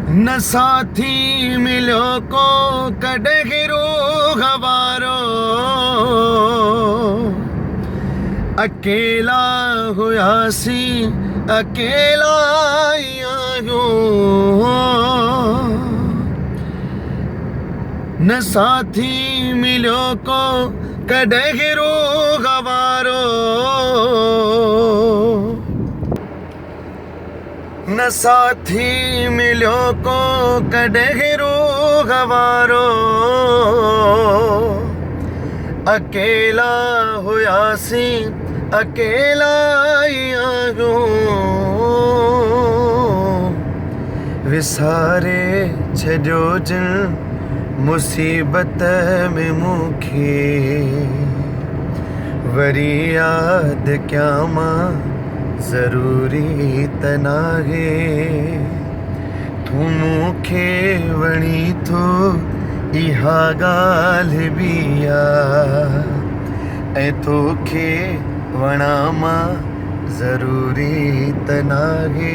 न साथी मिलो को कॾहिं गवारो, अकेला हुआसी अकेला ही आहियूं। न साथी मिलो को कॾहिं गवारो, न साथी मिलो को कॾहिं गवारो, अकेला हुआसी अकेला ही आहियूं। विसारे छॾियो जिन मुसीबत में मूंखे, वरी यादि कयां मां ज़रूरी त नाहे। तूं मूंखे वणी थो इहा ॻाल्हि बि आहे, ऐं तोखे वणा मां ज़रूरी त नाहे।